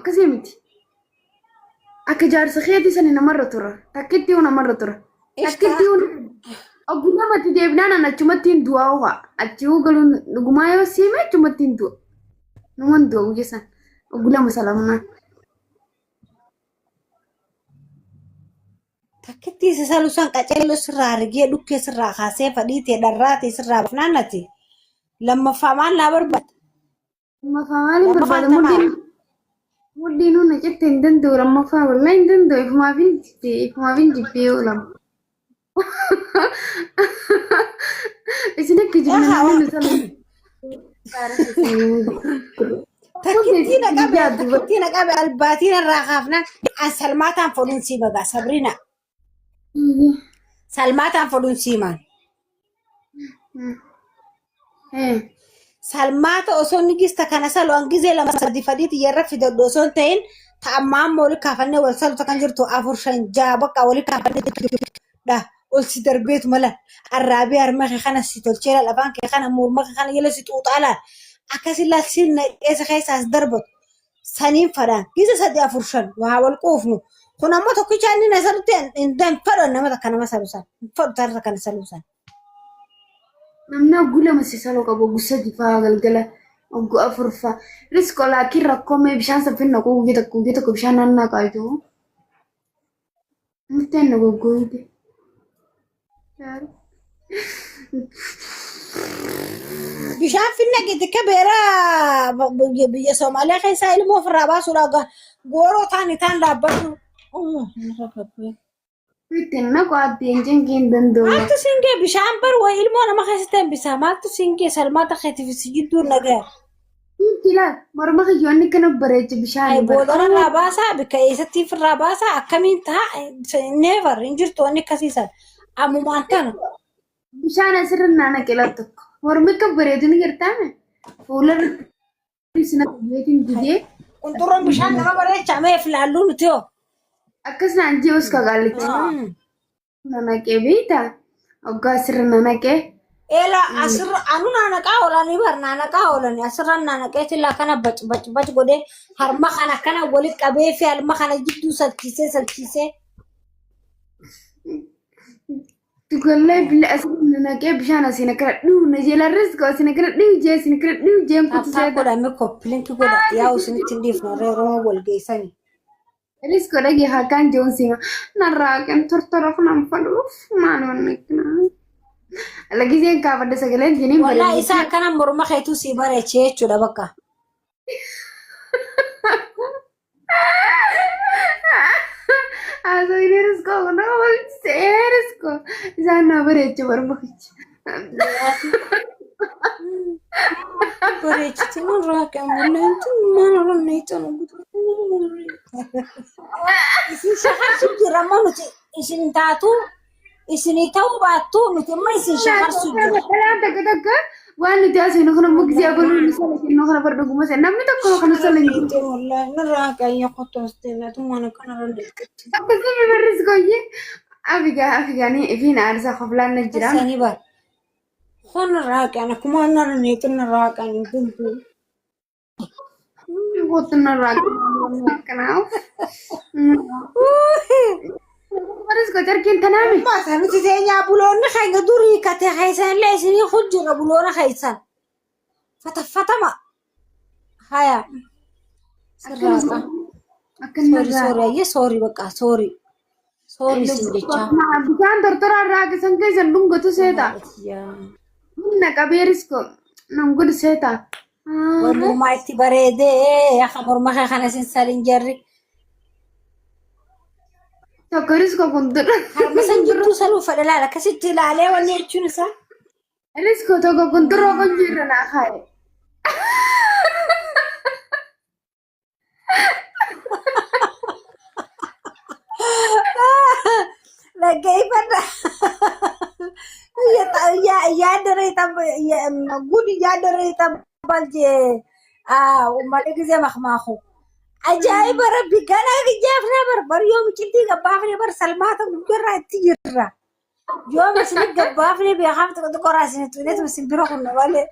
أكسيمتي أكجار سخيتي سنة مرة ترى تكتي ونا مرة ترى تكتي ونا أقول ما تجيبنا أنا نجمتين دواها أتيو قالوا نجمايو سيمة نجمتين دوا نمن دوا وجسنا أقول ما سلامنا تكتي سالوسان كأجلو سرّا رجيه لوكي سرّا خاسة فديتي دراتي سرّا بفنانتي لما فهمان لا بربط ما فهماني لما بربادة فهمت مدينو نجت تندندو لما فهم ولا يندندو إف ما بنتي ولا إسنك يا جبنا خوا نحن نسلم تكتينا قبل الباتين الرخافنا عن سلماتان فلونسي بقى صبرنا سلماتان فلونسي مان سلمات أصلا نجست كان سلو أنجزي لما صدي فديت يرفع الدوسون تين تأمام مولي كافنة وصل تكنجرتو أفرشان جابك أولي كافنة ده قلت دربيت ملا الرابع أرمخ خنا ستولشيل الأبان كخنا مورمخ خنا يلا ستوت على أكاسي لا سين إيش خيس أس دربت سنين فران كيس سدي أفرشان وهاول كوفنو كنا ما تكوي جاني نزلتين إن دم فران نما تكنا ما سلوسان فرد تكنا سلوسان namni ogula masisalo qabo gusa difaa galgala oggu afurfa risko laakiin rakkoo bishaan saffina kuugii tokko bishaan naannaa qaayitu murteen na goggooyite bishaan finna gite kabeera biyya Soomaaliyaa keessaa ilmoo ofirraa baasuudhaan gooroo taan dhaabbatu. murteen na qo'addeen jengeen danda'u. Maaltu singee bishaan barwa ilmoo nama keessatti bisaa maaltu singee salmaata keetifisi jidduu nagaa. Kila morma kiyyoonni kana bareecha bishaan Boodana irraa baasaa bikka eessatti irraa baasaa akkamiin ta'a never hin jirtu wanni akkasiisan ammumaan kana. bishaan asirra naana qilaa tokko mormi akka bareedu ni gartaame fuula sina biyyeetiin didee Qunxurroon bishaan nama bareechameef laalluu nuti hoo. akkas naan ji'us kagaalitti nanaqee beektaa oggaa asirra nanaqee. Ela asirra anu naanaqaa oolanii bar naanaqaa oolanii asirra naanaqee sila kana bac godhee harma kana walitti qabee fi harma kana jidduu salchiisee. Tukolle bila asirra nanaqee bishaan asina kira dhuu na jala risko asina kira dhuu jeen kutu Afaan godhame koppilinki godha yaa usinitti hin dhiifne reeroo wal geessanii. risko dhagee hakaan joonsima narraa kan tortora kunan fadhuuf maal wannakkinaa. Lagi saya kapan desa kalian gini Wala isa kana morma keetu si bareechee jechuudha bakka. Aso ini risko kenapa risko sana bareecha morma kichi. Bareechiti narraa kan mul'atu mana ronneetu nugutu. Isin shakarsu jira manuti isin taatu. Isini tahu batu nuti amma isin shakarsu jira. Kalian tak waan nuti asinu kana mugzi abulu misala kinu kana fardu gumasa namni tokko kana sala ni. Wallahi narraa kan yakkotooste natu mana kana rondeetti. Akkasuma risko ye afiga ni ifina arsa khaflan najira. Sani bar. Khon narraa kan kuma narneetu narraa kan duntu. Gotna rag kana. Risko jarkin tanami. Masa nuti seenya buloonni keenya durii kate keessan illee isinii hojjirra buloona keessan. Fatama. Haya. Sirraasa. Sorry ayyee sorry bakka sorry. Sorry sin jecha. Bishaan tortora irraa kisan keessan dhungatu seeta. Humna qabee risko nan godhu seeta. Wallumaa itti bareedee akka morma kana sin salin jarri. Tokko risko kun dura. Harmisan jidduu saluu fedhalaa akkasitti ilaalee wanni jechuun isaa. Risko tokko kun dura kan jirra naa kaaye. Dhaggeeffadha. Yaaddaree gudi yaaddaree tabbal jee uummatni gisee makmaaku. Ajaa'iba rabbi ganaa gijjaafnee barbar yoo miciltii gabbaafnee bar salmaata guddarraa itti jirra. Yoo misini gabbaafnee beekaaf tokko raasine tuuneetu simbira kunna malee.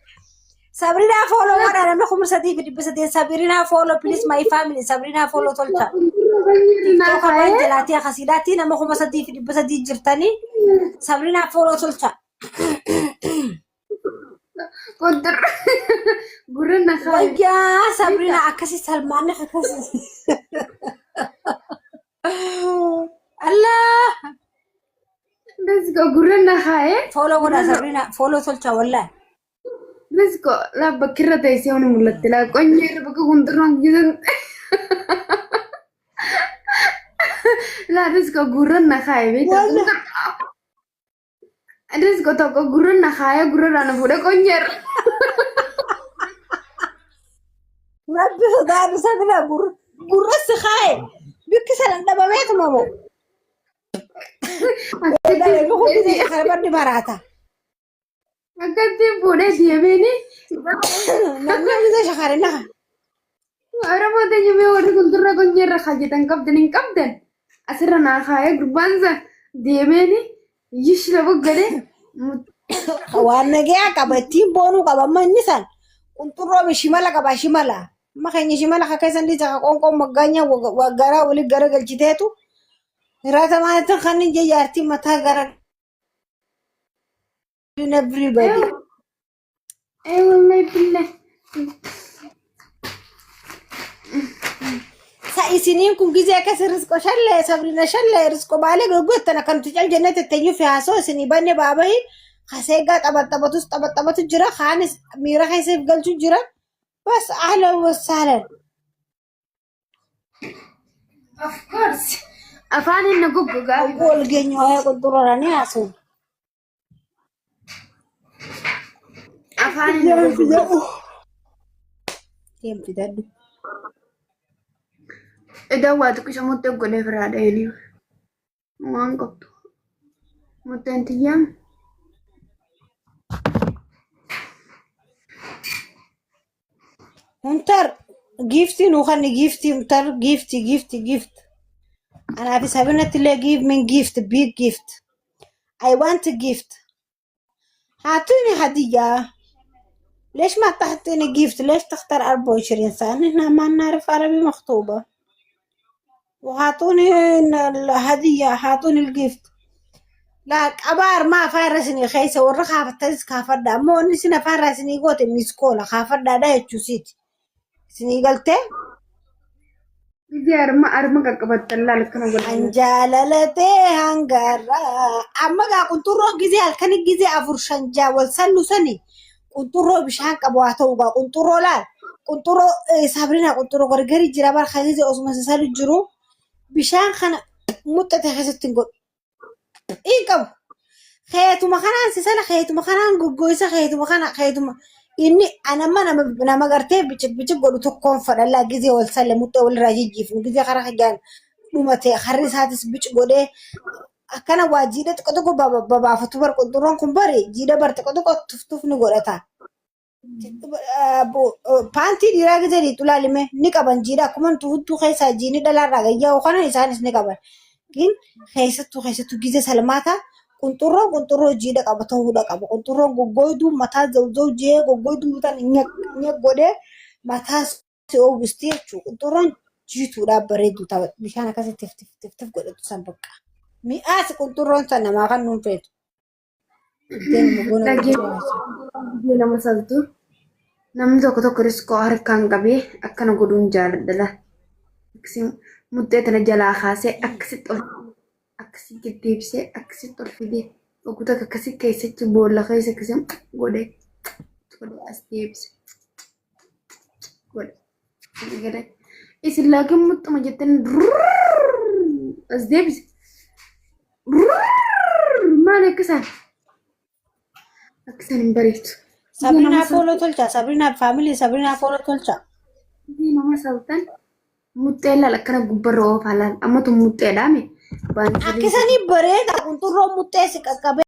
Sabrina follow mana namni khumur sadii fi dhibba sadii Sabrina follow please my family Sabrina follow tolcha TikTok aban jalati akhasidati nama khumur sadii fi dhibba sadii jirtani Sabrina follow tolcha Kodur. Gurun na kaya. wayya Sabrina akasi Salman akasi Allah Let's go. Gurun na kaya. follow goda Sabrina follow tolcha wallahi Let's go. La bakira tayo siya ni mulat tila. Konyer baka kunturang gidan. La let's go. Gurun na kaya. Let's go. Toko gurun na kaya. Gurun na pura konyer. Rabbi sadar Sabrina gurra sakhay bikisal ndaba meet mamo dale ko kidi kharbar di barata Agati pura siya bini. namna bisa shakarina Ara mo tayo may wala kunturang konyer. Kajitan kapten. Kapten. Asira na kaya. Grubanza. Diya bini. Yish na gade. kawana gya kabatim bonu kabaman nisan unturo bishimala kabashimala makanya shimala kakaisan di saka kongkong maganya wagara wali gara galchitetu rata mana tan khanin je yarti mata gara in everybody Eh, wallahi billah. sa isinin kun gize ka risko shalle Sabrina shalle risko bale gogot na kan tujal jannat tayu fi haso sini banne babai khasega tabat jira khanis mira khaysif galchu jira bas ahlan wa sahlan Of course. Afaan na guguga. gol genyo ay ko durani asu Afaan na guguga. tem tidadu Eda watu kisha mote gode frada ini. Mangkok tu. Mote antiyam. huntar gifti no khani gifti huntar gift ana fi sabina tile give me gift big gift I want a gift هاتوني هدية ليش ما تعطيني جيفت ليش تختار 24 سنة احنا ما نعرف عربي مخطوبة وهاتوني الهدية هاتوني الجيفت لا أبار ما فارسني خيسة والرخا فتز كافردا مو نسينا فارسني قوت ميسكولا كافردا دا يتشوسيت سني قلت Jadi arma kakabatan lal kana gode. anjalalate hangara amma ga kunturo gize alkani gize afurshan wal sallu sani kunturo bishan qabwato ga kunturo la kunturo Sabrina kunturo gargari jira bar khagize osma salu jiro bishan khana muttata khasatin go ikab khaytu makhana sisala khaytu makhana gogoisa khaytu inni ana mana na magarte bici godu tokkon fadalla gize wal sallamu to wal rajiji fu gize khara khagan dumate kharri satis bici gode akana wajide to baba fatubar kunturo kumbari jida bar to tuftuf ni godata panti diraga jadi tulalime ni kaban jida kuman tu khaisa jini dala raga ya khana isanis ni kaban gin khaisa tu gize salmata kunturo jida kabato huda kaba kunturo gogoidu mata zawzaw je gogoidu mutan nyak gode mata se obustir chu kunturo jitu da baredu ta bishana kase tif gode tu sambaka mi as kunturo sana ma kan nun fet den mo gona Lagi dia nama satu. Namni tokko risko harkaan qabee akkana godhuun jaaladha. Akkasii muddee tana jalaa kaasee akkasii deddeebisee akkasii ol fidee oguta akkasii keessatti boolla keessa akkasii godhee as deebise. Godhe. Isin laakiin muttuma jettanii as deebise. Maali akkasaan? Akkasaan hin bareedu. Sabrina follow tolcha Sabrina family Sabrina follow tolcha Ini nama sultan mutela la kana gubbarra oofaa laal amma tun mutteedhaame. akkasanii bareeda kunturo muttee si qaqqabe